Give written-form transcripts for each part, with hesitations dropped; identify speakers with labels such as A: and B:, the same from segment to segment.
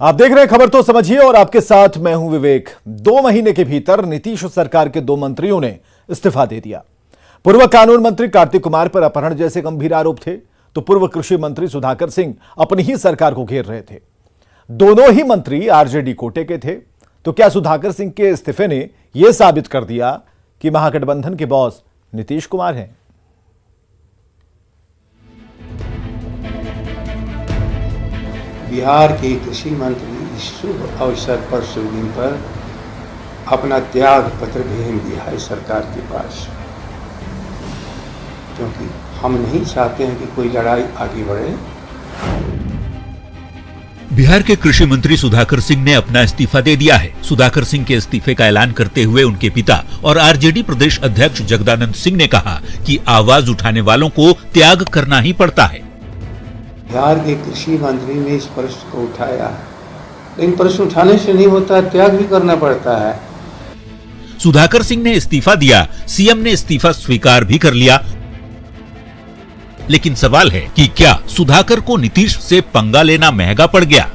A: आप देख रहे हैं खबर तो समझिए और आपके साथ मैं हूं विवेक। 2 महीने के भीतर नीतीश सरकार के 2 मंत्रियों ने इस्तीफा दे दिया। पूर्व कानून मंत्री कार्तिक कुमार पर अपहरण जैसे गंभीर आरोप थे, तो पूर्व कृषि मंत्री सुधाकर सिंह अपनी ही सरकार को घेर रहे थे। दोनों ही मंत्री आरजेडी कोटे के थे। तो क्या सुधाकर सिंह के इस्तीफे ने यह साबित कर दिया कि महागठबंधन के बॉस नीतीश कुमार हैं?
B: बिहार के कृषि मंत्री इस शुभ अवसर पर सुप्रीम पर अपना त्याग पत्र भेज दिया है सरकार के पास, क्योंकि हम नहीं चाहते हैं कि कोई लड़ाई आगे बढ़े।
C: बिहार के कृषि मंत्री सुधाकर सिंह ने अपना इस्तीफा दे दिया है। सुधाकर सिंह के इस्तीफे का ऐलान करते हुए उनके पिता और आरजेडी प्रदेश अध्यक्ष जगदानंद सिंह ने कहा कि आवाज उठाने वालों को त्याग करना ही पड़ता है।
B: बिहार के कृषि मंत्री ने इस प्रश्न को उठाया, लेकिन प्रश्न उठाने से नहीं होता, त्याग भी करना पड़ता है।
C: सुधाकर सिंह ने इस्तीफा दिया, सीएम ने इस्तीफा स्वीकार भी कर लिया, लेकिन सवाल है कि क्या सुधाकर को नीतीश से पंगा लेना महंगा पड़ गया?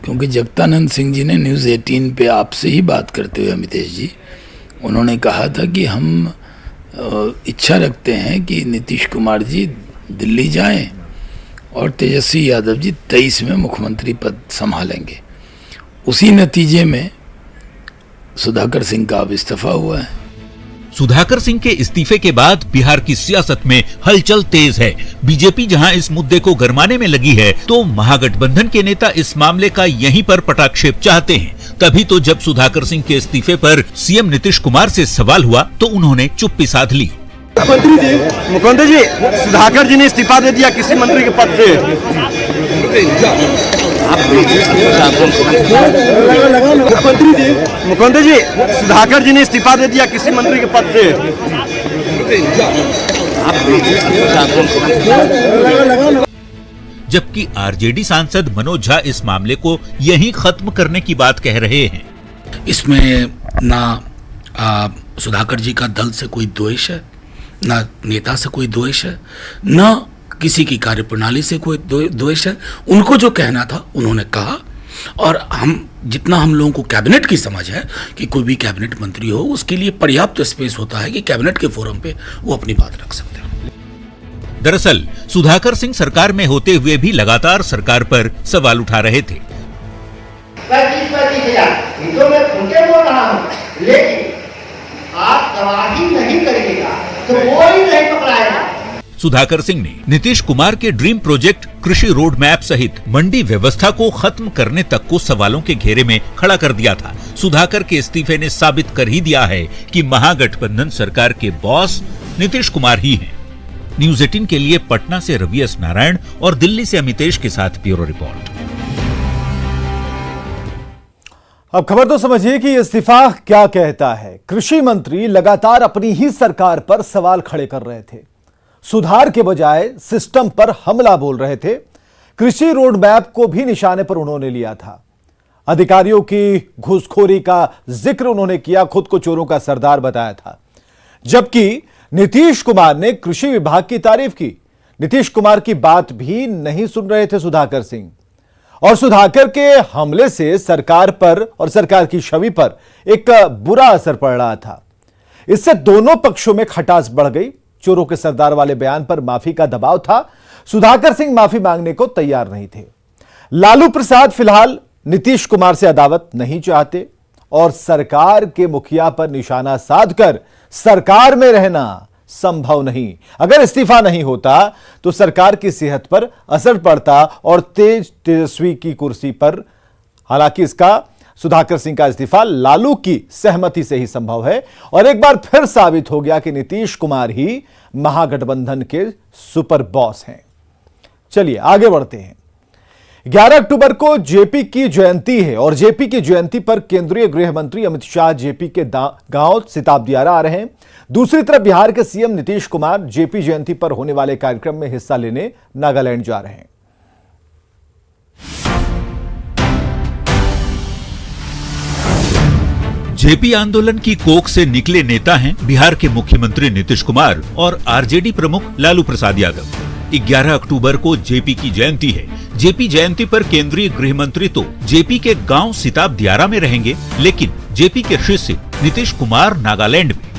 D: क्योंकि जगदानंद सिंह जी ने न्यूज़ 18 पे आपसे ही बात करते हुए अमितेश जी, उन्होंने कहा था कि हम इच्छा रखते हैं कि नीतीश कुमार जी दिल्ली जाएं और तेजस्वी यादव जी 23 में मुख्यमंत्री पद संभालेंगे। उसी नतीजे में सुधाकर सिंह का अब इस्तीफा हुआ है।
C: सुधाकर सिंह के इस्तीफे के बाद बिहार की सियासत में हलचल तेज है। बीजेपी जहां इस मुद्दे को गरमाने में लगी है, तो महागठबंधन के नेता इस मामले का यहीं पर पटाक्षेप चाहते हैं। तभी तो जब सुधाकर सिंह के इस्तीफे पर सीएम नीतीश कुमार से सवाल हुआ तो उन्होंने चुप्पी साध ली।
E: मुख्यमंत्री जी, सुधाकर जी ने इस्तीफा दे दिया किसी मंत्री के पद से। मुख्यमंत्री जी, सुधाकर जी ने इस्तीफा दे दिया किसी मंत्री के पद से।
C: जबकि आरजेडी सांसद मनोज झा इस मामले को यहीं खत्म करने की बात कह रहे हैं।
D: इसमें ना सुधाकर जी का दल से कोई द्वेष है, ना नेता से कोई द्वेष है, ना किसी की कार्यप्रणाली से कोई द्वेष है। उनको जो कहना था उन्होंने कहा, और जितना हम लोगों को कैबिनेट की समझ है कि कोई भी कैबिनेट मंत्री हो, उसके लिए पर्याप्त स्पेस होता है कि कैबिनेट के फोरम पे वो अपनी बात रख सकते हैं।
C: दरअसल सुधाकर सिंह सरकार में होते हुए भी लगातार सरकार पर सवाल उठा रहे थे।
F: आप गवाही नहीं करिएगा तो कोई नहीं पकड़ाएगा।
C: सुधाकर सिंह ने नीतीश कुमार के ड्रीम प्रोजेक्ट कृषि रोड मैप सहित मंडी व्यवस्था को खत्म करने तक को सवालों के घेरे में खड़ा कर दिया था। सुधाकर के इस्तीफे ने साबित कर ही दिया है कि महागठबंधन सरकार के बॉस नीतीश कुमार ही हैं। न्यूज़ 18 के लिए पटना से रवि एस नारायण और दिल्ली से अमितेश के साथ ब्यूरो रिपोर्ट।
A: अब खबर तो समझिए कि इस्तीफा क्या कहता है। कृषि मंत्री लगातार अपनी ही सरकार पर सवाल खड़े कर रहे थे, सुधार के बजाय सिस्टम पर हमला बोल रहे थे। कृषि रोड मैप को भी निशाने पर उन्होंने लिया था। अधिकारियों की घूसखोरी का जिक्र उन्होंने किया, खुद को चोरों का सरदार बताया था। जबकि नीतीश कुमार ने कृषि विभाग की तारीफ की। नीतीश कुमार की बात भी नहीं सुन रहे थे सुधाकर सिंह, और सुधाकर के हमले से सरकार पर और सरकार की छवि पर एक बुरा असर पड़ रहा था। इससे दोनों पक्षों में खटास बढ़ गई। चोरों के सरदार वाले बयान पर माफी का दबाव था। सुधाकर सिंह माफी मांगने को तैयार नहीं थे। लालू प्रसाद फिलहाल नीतीश कुमार से अदावत नहीं चाहते और सरकार के मुखिया पर निशाना साधकर सरकार में रहना संभव नहीं। अगर इस्तीफा नहीं होता तो सरकार की सेहत पर असर पड़ता और तेजस्वी की कुर्सी पर। हालांकि इसका सुधाकर सिंह का इस्तीफा लालू की सहमति से ही संभव है और एक बार फिर साबित हो गया कि नीतीश कुमार ही महागठबंधन के सुपर बॉस हैं। चलिए आगे बढ़ते हैं। 11 अक्टूबर को जेपी की जयंती है और जेपी की जयंती पर केंद्रीय गृह मंत्री अमित शाह जेपी के गांव सिताबदियारा आ रहे हैं। दूसरी तरफ बिहार के सीएम नीतीश कुमार जेपी जयंती पर होने वाले कार्यक्रम में हिस्सा लेने नागालैंड जा रहे हैं।
C: जेपी आंदोलन की कोख से निकले नेता हैं बिहार के मुख्यमंत्री नीतीश कुमार और आरजेडी प्रमुख लालू प्रसाद यादव। 11 अक्टूबर को जेपी की जयंती है। जेपी जयंती पर केंद्रीय गृह मंत्री तो जेपी के गांव सिताब दियारा में रहेंगे, लेकिन जेपी के शिष्य नीतीश कुमार नागालैंड में।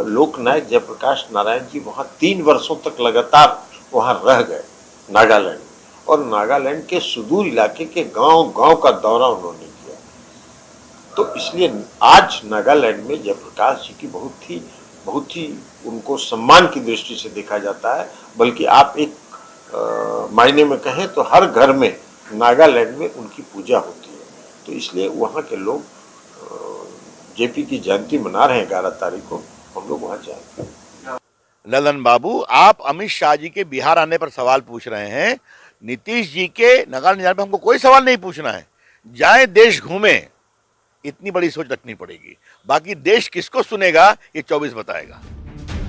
G: लोकनायक जयप्रकाश नारायण जी वहां 3 वर्षों तक लगातार वहां रह गए नागालैंड, और नागालैंड के सुदूर इलाके के गांव का दौरा उन्होंने किया। तो इसलिए आज नागालैंड में जयप्रकाश जी की बहुत ही उनको सम्मान की दृष्टि से देखा जाता है। बल्कि आप एक मायने में कहें तो हर घर में नागालैंड में उनकी पूजा होती है। तो इसलिए वहाँ के लोग जेपी की जयंती मना रहे हैं 11 तारीख को, हम लोग वहाँ जाएंगे।
H: ललन बाबू, आप अमित शाह जी के बिहार आने पर सवाल पूछ रहे हैं। नीतीश जी के नागालैंड जाने पर हमको कोई सवाल नहीं पूछना है। जाए देश घूमे, इतनी बड़ी सोच रखनी पड़ेगी। बाकी देश किसको सुनेगा ये 24 बताएगा।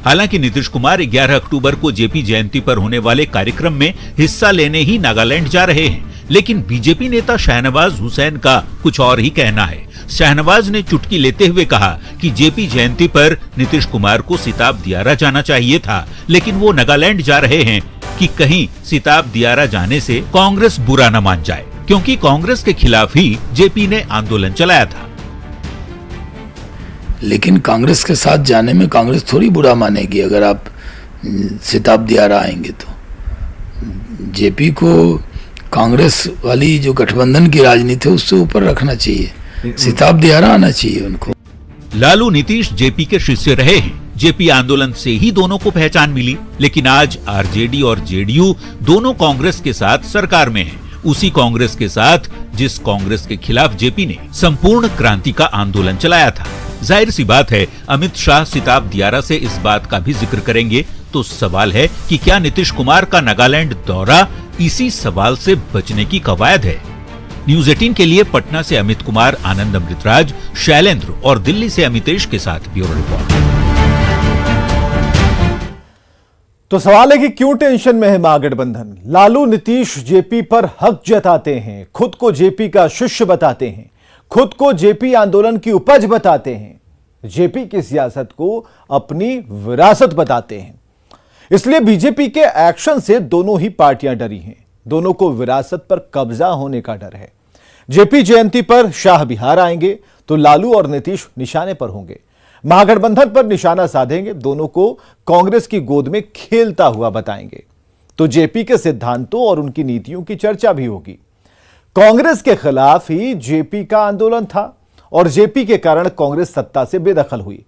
C: हालांकि नीतीश कुमार 11 अक्टूबर को जेपी जयंती पर होने वाले कार्यक्रम में हिस्सा लेने ही नागालैंड जा रहे हैं, लेकिन बीजेपी नेता शाहनवाज हुसैन का कुछ और ही कहना है। शाहनवाज ने चुटकी लेते हुए कहा कि जेपी जयंती पर नीतीश कुमार को सिताब दियारा जाना चाहिए था, लेकिन वो नागालैंड जा रहे हैं कि कहीं सिताब दियारा जाने से कांग्रेस बुरा न मान जाए, क्योंकि कांग्रेस के खिलाफ ही जेपी ने आंदोलन चलाया था।
D: लेकिन कांग्रेस के साथ जाने में कांग्रेस थोड़ी बुरा मानेगी अगर आप सिताब दियारा आएंगे तो। जेपी को कांग्रेस वाली जो गठबंधन की राजनीति है उससे ऊपर रखना चाहिए, सिताब दियारा आना चाहिए उनको।
C: लालू नीतीश जेपी के शिष्य रहे हैं। जेपी आंदोलन से ही दोनों को पहचान मिली, लेकिन आज आरजेडी और जेडीयू दोनों कांग्रेस के साथ सरकार में हैं। उसी कांग्रेस के साथ जिस कांग्रेस के खिलाफ जेपी ने संपूर्ण क्रांति का आंदोलन चलाया था। जाहिर सी बात है अमित शाह सिताब दियारा से इस बात का भी जिक्र करेंगे। तो सवाल है कि क्या नीतीश कुमार का नागालैंड दौरा इसी सवाल से बचने की कवायद है। न्यूज 18 के लिए पटना से अमित कुमार, आनंद अमृतराज, शैलेंद्र और दिल्ली से अमितेश के साथ ब्यूरो रिपोर्ट।
A: तो सवाल है कि क्यों टेंशन में है महागठबंधन। लालू नीतीश जेपी पर हक जताते हैं, खुद को जेपी का शिष्य बताते हैं, खुद को जेपी आंदोलन की उपज बताते हैं, जेपी की सियासत को अपनी विरासत बताते हैं। इसलिए बीजेपी के एक्शन से दोनों ही पार्टियां डरी हैं। दोनों को विरासत पर कब्जा होने का डर है। जेपी जयंती पर शाह बिहार आएंगे तो लालू और नीतीश निशाने पर होंगे, महागठबंधन पर निशाना साधेंगे, दोनों को कांग्रेस की गोद में खेलता हुआ बताएंगे। तो जेपी के सिद्धांतों और उनकी नीतियों की चर्चा भी होगी। कांग्रेस के खिलाफ ही जेपी का आंदोलन था और जेपी के कारण कांग्रेस सत्ता से बेदखल हुई।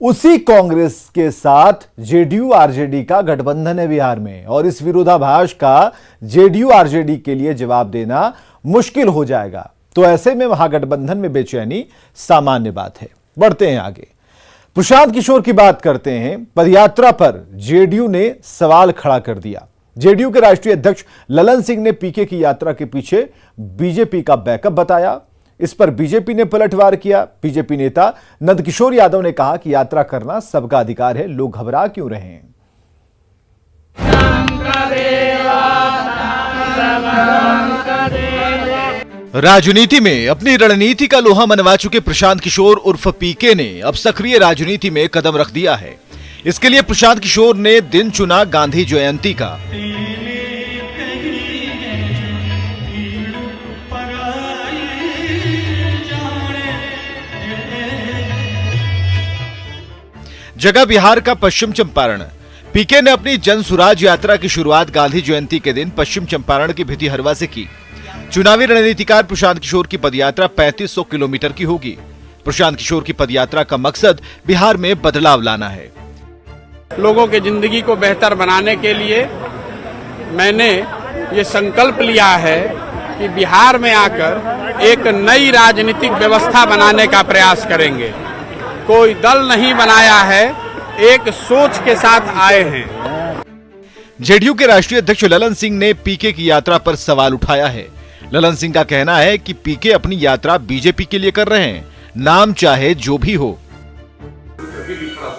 A: उसी कांग्रेस के साथ जेडीयू आरजेडी का गठबंधन है बिहार में, और इस विरोधाभास का जेडीयू आरजेडी के लिए जवाब देना मुश्किल हो जाएगा। तो ऐसे में महागठबंधन में बेचैनी सामान्य बात है। बढ़ते हैं आगे, प्रशांत किशोर की बात करते हैं। पदयात्रा पर जेडीयू ने सवाल खड़ा कर दिया। जेडीयू के राष्ट्रीय अध्यक्ष ललन सिंह ने पीके की यात्रा के पीछे बीजेपी का बैकअप बताया। इस पर बीजेपी ने पलटवार किया। बीजेपी नेता नंदकिशोर यादव ने कहा कि यात्रा करना सबका अधिकार है, लोग घबरा क्यों रहे हैं। राजनीति में अपनी रणनीति का लोहा मनवा चुके प्रशांत किशोर उर्फ पीके ने अब सक्रिय राजनीति में कदम रख दिया है। इसके लिए प्रशांत किशोर ने दिन चुना गांधी जयंती का। जगह बिहार का पश्चिम चंपारण। पीके ने अपनी जन सुराज यात्रा की शुरुआत गांधी जयंती के दिन पश्चिम चंपारण की भितिहरवा से की। चुनावी रणनीतिकार प्रशांत किशोर की पदयात्रा 3500 किलोमीटर की होगी। प्रशांत किशोर की पदयात्रा का मकसद बिहार में बदलाव लाना है।
I: लोगों की जिंदगी को बेहतर बनाने के लिए मैंने ये संकल्प लिया है कि बिहार में आकर एक नई राजनीतिक व्यवस्था बनाने का प्रयास करेंगे। कोई दल नहीं बनाया है, एक सोच के साथ आए हैं।
A: जेडीयू के राष्ट्रीय अध्यक्ष ललन सिंह ने पीके की यात्रा पर सवाल उठाया है। ललन सिंह का कहना है कि पीके अपनी यात्रा बीजेपी के लिए कर रहे हैं, नाम चाहे जो भी हो।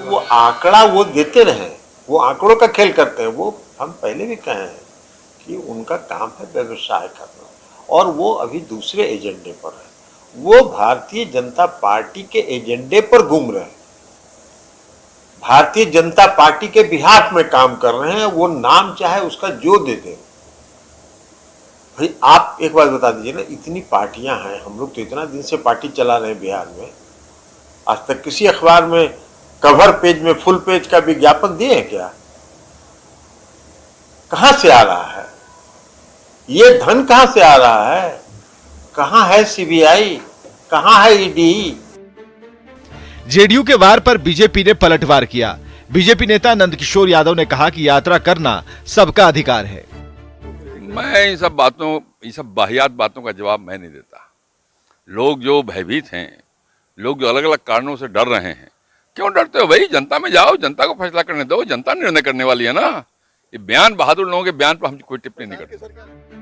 G: वो आंकड़ा वो देते रहे, वो आंकड़ों का खेल करते हैं। वो हम पहले भी कहे हैं कि उनका काम है व्यवसाय करना, और वो अभी दूसरे एजेंडे पर है। वो भारतीय जनता पार्टी के एजेंडे पर घूम रहे हैं। भारतीय जनता पार्टी के बिहाफ में काम कर रहे हैं, वो नाम चाहे उसका जो दे दें। भाई आप एक बात बता दीजिए ना, इतनी पार्टियां हैं, हम लोग तो इतना दिन से पार्टी चला रहे हैं बिहार में, आज तक किसी अखबार में कवर पेज में फुल पेज का विज्ञापन दिए हैं क्या? कहां से आ रहा है ये धन? कहां से आ रहा है? कहां है सीबीआई? कहां है ईडी?
A: जेडीयू के वार पर बीजेपी ने पलटवार किया। बीजेपी नेता नंदकिशोर यादव ने कहा कि यात्रा करना सबका अधिकार है।
J: मैं इन सब वाहियात बातों का जवाब मैं नहीं देता। लोग जो भयभीत हैं, लोग जो अलग अलग कारणों से डर रहे हैं, क्यों डरते हो भाई? जनता में जाओ, जनता को फैसला करने दो, जनता निर्णय करने वाली है ना। ये बयान बहादुर लोगों के बयान पर हम कोई टिप्पणी नहीं करते।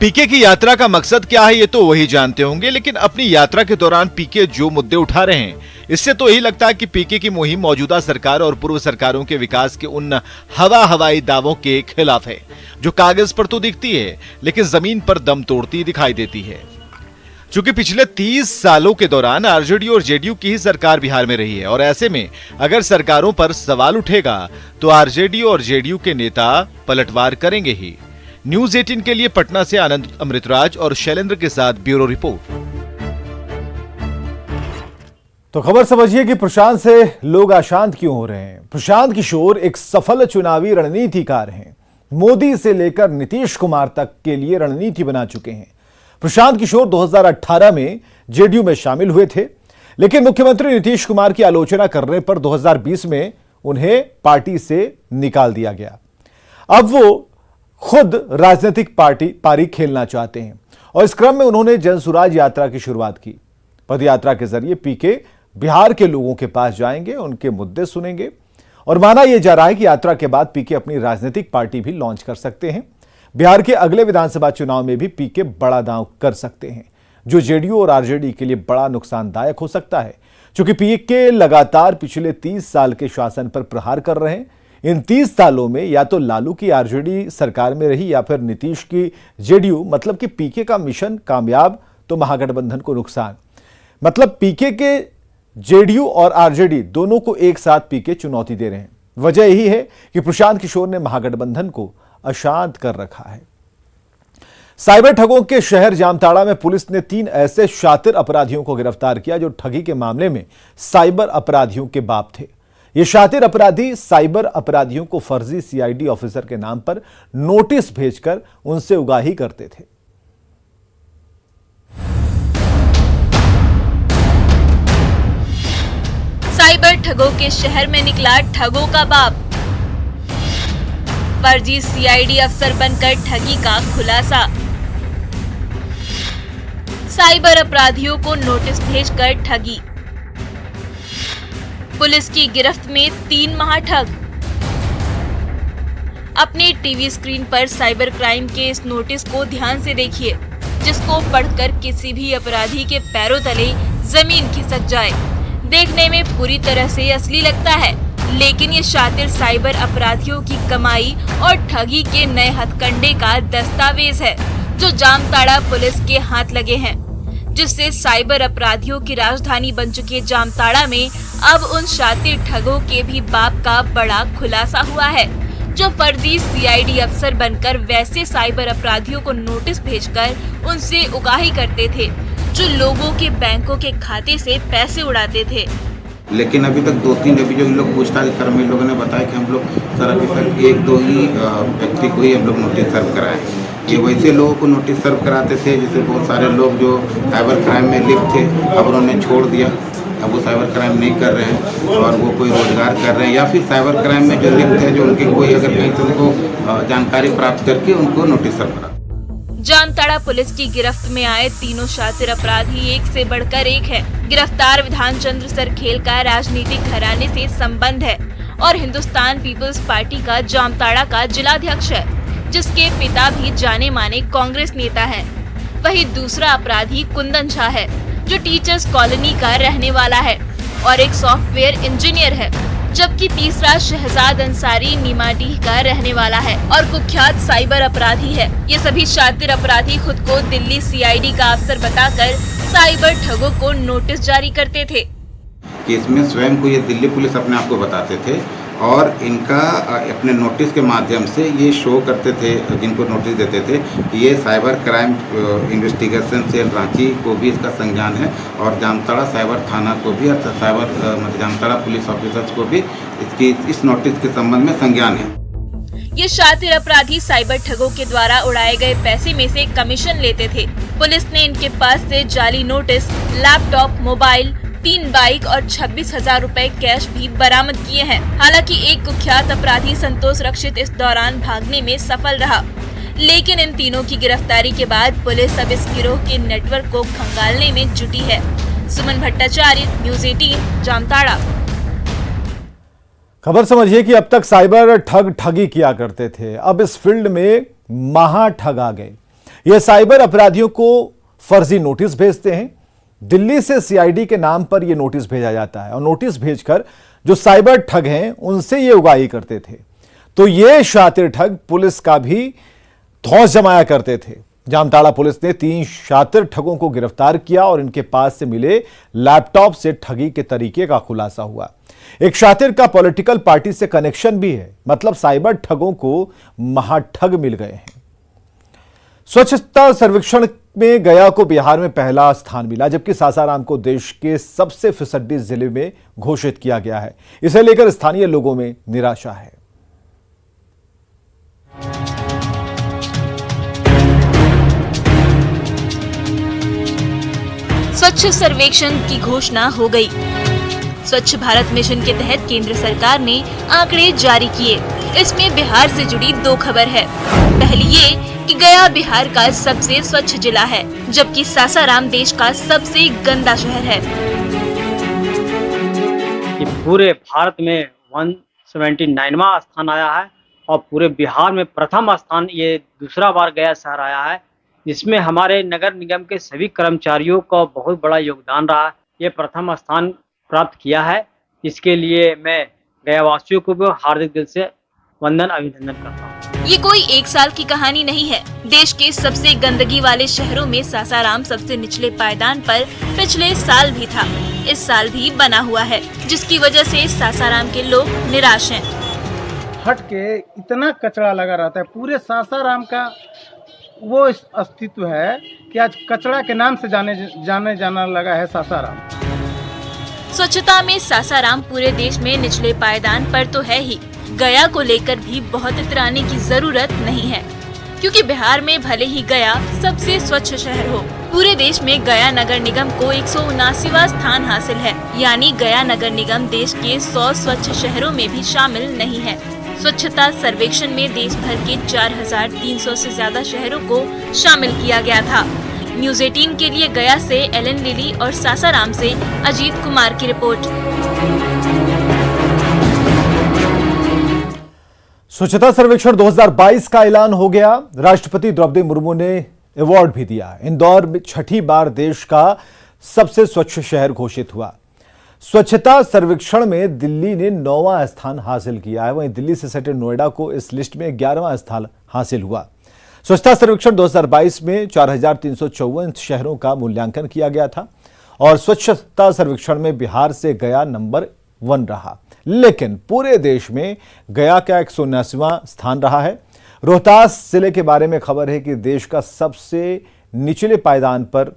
A: पीके की यात्रा का मकसद क्या है ये तो वही जानते होंगे, लेकिन अपनी यात्रा के दौरान पीके जो मुद्दे उठा रहे हैं, इससे तो यही लगता है कि पीके की मुहिम मौजूदा सरकार और पूर्व सरकारों के विकास के उन हवाई दावों के खिलाफ है जो कागज पर तो दिखती है लेकिन जमीन पर दम तोड़ती दिखाई देती है। चूंकि पिछले 30 सालों के दौरान आरजेडी और जेडीयू की ही सरकार बिहार में रही है और ऐसे में अगर सरकारों पर सवाल उठेगा तो आरजेडी और जेडीयू के नेता पलटवार करेंगे ही। न्यूज 18 के लिए पटना से आनंद अमृतराज और शैलेंद्र के साथ ब्यूरो रिपोर्ट। तो खबर समझिए कि प्रशांत से लोग अशांत क्यों हो रहे हैं। प्रशांत किशोर एक सफल चुनावी रणनीतिकार हैं। मोदी से लेकर नीतीश कुमार तक के लिए रणनीति बना चुके हैं। प्रशांत किशोर 2018 में जेडीयू में शामिल हुए थे, लेकिन मुख्यमंत्री नीतीश कुमार की आलोचना करने पर 2020 में उन्हें पार्टी से निकाल दिया गया। अब वो खुद राजनीतिक पारी खेलना चाहते हैं और इस क्रम में उन्होंने जनसुराज यात्रा की शुरुआत की। पदयात्रा के जरिए पीके बिहार के लोगों के पास जाएंगे, उनके मुद्दे सुनेंगे और माना यह जा रहा है कि यात्रा के बाद पीके अपनी राजनीतिक पार्टी भी लॉन्च कर सकते हैं। बिहार के अगले विधानसभा चुनाव में भी पीके बड़ा दांव कर सकते हैं, जो जेडीयू और आरजेडी के लिए बड़ा नुकसानदायक हो सकता है। क्योंकि पीके लगातार पिछले 30 साल के शासन पर प्रहार कर रहे हैं। इन 30 सालों में या तो लालू की आरजेडी सरकार में रही या फिर नीतीश की जेडीयू। मतलब कि पीके का मिशन कामयाब तो महागठबंधन को नुकसान। मतलब पीके के जेडीयू और आरजेडी दोनों को एक साथ पीके चुनौती दे रहे हैं। वजह यही है कि प्रशांत किशोर ने महागठबंधन को अशांत कर रखा है। साइबर ठगों के शहर जामताड़ा में पुलिस ने 3 ऐसे शातिर अपराधियों को गिरफ्तार किया जो ठगी के मामले में साइबर अपराधियों के बाप थे। ये शातिर अपराधी साइबर अपराधियों को फर्जी सीआईडी ऑफिसर के नाम पर नोटिस भेजकर उनसे उगाही करते थे।
K: साइबर ठगों के शहर में निकला ठगों का बाप। फर्जी सीआईडी अफसर बनकर ठगी का खुलासा। साइबर अपराधियों को नोटिस भेजकर ठगी। पुलिस की गिरफ्त में 3 महाठग। अपने टीवी स्क्रीन पर साइबर क्राइम के इस नोटिस को ध्यान से देखिए, जिसको पढ़कर किसी भी अपराधी के पैरों तले जमीन खिसक जाए। देखने में पूरी तरह से असली लगता है, लेकिन ये शातिर साइबर अपराधियों की कमाई और ठगी के नए हथकंडे का दस्तावेज है, जो जामताड़ा पुलिस के हाथ लगे हैं, जिससे साइबर अपराधियों की राजधानी बन चुके जामताड़ा में अब उन शातिर ठगों के भी बाप का बड़ा खुलासा हुआ है, जो फर्जी सीआईडी अफसर बनकर वैसे साइबर अपराधियों को नोटिस भेजकर उनसे उगाही करते थे, जो लोगों के बैंकों के खाते से पैसे उड़ाते थे।
L: लेकिन अभी तक 2-3 अभी जो लोग पूछताछ कर रहे हैं, लोगों ने बताया कि हम लोग सर अभी तक 1-2 ही व्यक्ति को ही हम लोग नोटिस सर्व कराए। ये वैसे लोगों को नोटिस सर्व कराते थे जैसे बहुत सारे लोग जो साइबर क्राइम में लिप्त थे, अब उन्होंने छोड़ दिया, अब वो साइबर क्राइम नहीं कर रहे हैं और वो कोई रोजगार कर रहे हैं, या फिर साइबर क्राइम में जो लिप्त है, जो उनकी कोई अगर कहीं से उनको जानकारी प्राप्त करके उनको नोटिस सर्व करा।
K: जामताड़ा पुलिस की गिरफ्त में आए तीनों शातिर अपराधी एक से बढ़कर एक है। गिरफ्तार विधान चंद्र सरखेल का राजनीतिक घराने से संबंध है और हिंदुस्तान पीपल्स पार्टी का जामताड़ा का जिलाध्यक्ष है, जिसके पिता भी जाने माने कांग्रेस नेता है। वहीं दूसरा अपराधी कुंदन झा है, जो टीचर्स कॉलोनी का रहने वाला है और एक सॉफ्टवेयर इंजीनियर है, जबकि तीसरा शहजाद अंसारी नीमाडीह का रहने वाला है और कुख्यात साइबर अपराधी है। ये सभी शातिर अपराधी खुद को दिल्ली सीआईडी का अफसर बताकर साइबर ठगों को नोटिस जारी करते थे।
L: कि इसमें स्वयं को ये दिल्ली पुलिस अपने आप को बताते थे और इनका अपने नोटिस के माध्यम से ये शो करते थे, जिनको नोटिस देते थे कि ये cyber crime investigation cell Ranchi को भी इसका संज्ञान है और जामताड़ा साइबर थाना को भी, जामताड़ा पुलिस ऑफिसर्स को भी इसकी इस नोटिस के संबंध में संज्ञान है।
K: ये शातिर अपराधी साइबर ठगों के द्वारा उड़ाए गए पैसे में से कमीशन लेते थे। पुलिस ने इनके पास से जाली नोटिस, लैपटॉप, मोबाइल, 3 बाइक और 26,000 रुपए कैश भी बरामद किए हैं। हालांकि एक कुख्यात अपराधी संतोष रक्षित इस दौरान भागने में सफल रहा, लेकिन इन तीनों की गिरफ्तारी के बाद पुलिस अब इस गिरोह के नेटवर्क को खंगालने में जुटी है। सुमन भट्टाचार्य, न्यूज़ 18, जामताड़ा।
A: खबर समझिए कि अब तक साइबर ठग ठगी किया करते थे, अब इस फील्ड में महा ठग आ गए। ये साइबर अपराधियों को फर्जी नोटिस भेजते हैं। दिल्ली से सीआईडी के नाम पर यह नोटिस भेजा जाता है और नोटिस भेजकर जो साइबर ठग हैं उनसे ये उगाही करते थे। तो ये शातिर ठग पुलिस का भी धौंस जमाया करते थे। जामताड़ा पुलिस ने 3 शातिर ठगों को गिरफ्तार किया और इनके पास से मिले लैपटॉप से ठगी के तरीके का खुलासा हुआ। एक शातिर का पॉलिटिकल पार्टी से कनेक्शन भी है, मतलब साइबर ठगों को महाठग मिल गए हैं। स्वच्छता सर्वेक्षण में गया को बिहार में पहला स्थान मिला, जबकि सासाराम को देश के सबसे फिसड्डी जिले में घोषित किया गया है। इसे लेकर स्थानीय लोगों में निराशा है।
K: स्वच्छ सर्वेक्षण की घोषणा हो गई। स्वच्छ भारत मिशन के तहत केंद्र सरकार ने आंकड़े जारी किए। इसमें बिहार से जुड़ी 2 खबर है। पहली ये कि गया बिहार का सबसे स्वच्छ जिला है, जबकि सासाराम देश का सबसे गंदा शहर है।
M: कि पूरे भारत में 179वां स्थान आया है और पूरे बिहार में प्रथम स्थान ये दूसरा बार गया शहर आया है, जिसमें हमारे नगर निगम के सभी कर्मचारियों का बहुत बड़ा योगदान रहा। ये प्रथम स्थान प्राप्त किया है, इसके लिए मैं गया वासियों को भी हार्दिक दिल से वंदन अभिनंदन करता हूँ।
K: ये कोई एक साल की कहानी नहीं है। देश के सबसे गंदगी वाले शहरों में सासाराम सबसे निचले पायदान पर पिछले साल भी था, इस साल भी बना हुआ है, जिसकी वजह से सासाराम के लोग निराश हैं।
N: हट के इतना कचरा लगा रहता है, पूरे सासाराम का वो अस्तित्व है कि आज कचरा के नाम से जाना लगा है सासाराम।
K: स्वच्छता में सासाराम पूरे देश में निचले पायदान पर तो है ही, गया को लेकर भी बहुत इतराने की जरूरत नहीं है, क्योंकि बिहार में भले ही गया सबसे स्वच्छ शहर हो, पूरे देश में गया नगर निगम को 179वां स्थान हासिल है। यानी गया नगर निगम देश के 100 स्वच्छ शहरों में भी शामिल नहीं है। स्वच्छता सर्वेक्षण में देश भर के 4,300 से ज्यादा शहरों को शामिल किया गया था। न्यूज़ 18 के लिए गया से एलन लिली और सासाराम से अजीत कुमार की रिपोर्ट।
A: स्वच्छता सर्वेक्षण 2022 का ऐलान हो गया। राष्ट्रपति द्रौपदी मुर्मू ने अवार्ड भी दिया। इंदौर में 6ठी बार देश का सबसे स्वच्छ शहर घोषित हुआ। स्वच्छता सर्वेक्षण में दिल्ली ने 9वां स्थान हासिल किया है, वहीं दिल्ली से सटे नोएडा को इस लिस्ट में 11वां स्थान हासिल हुआ। स्वच्छता सर्वेक्षण 2022 में 4,354 शहरों का मूल्यांकन किया गया था और स्वच्छता सर्वेक्षण में बिहार से गया नंबर 1 रहा, लेकिन पूरे देश में गया का 179वां स्थान रहा है। रोहतास जिले के बारे में खबर है कि देश का सबसे निचले पायदान पर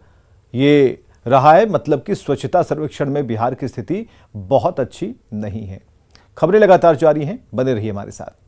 A: ये रहा है, मतलब कि स्वच्छता सर्वेक्षण में बिहार की स्थिति बहुत अच्छी नहीं है। खबरें लगातार जारी हैं, बने रहिए हमारे साथ।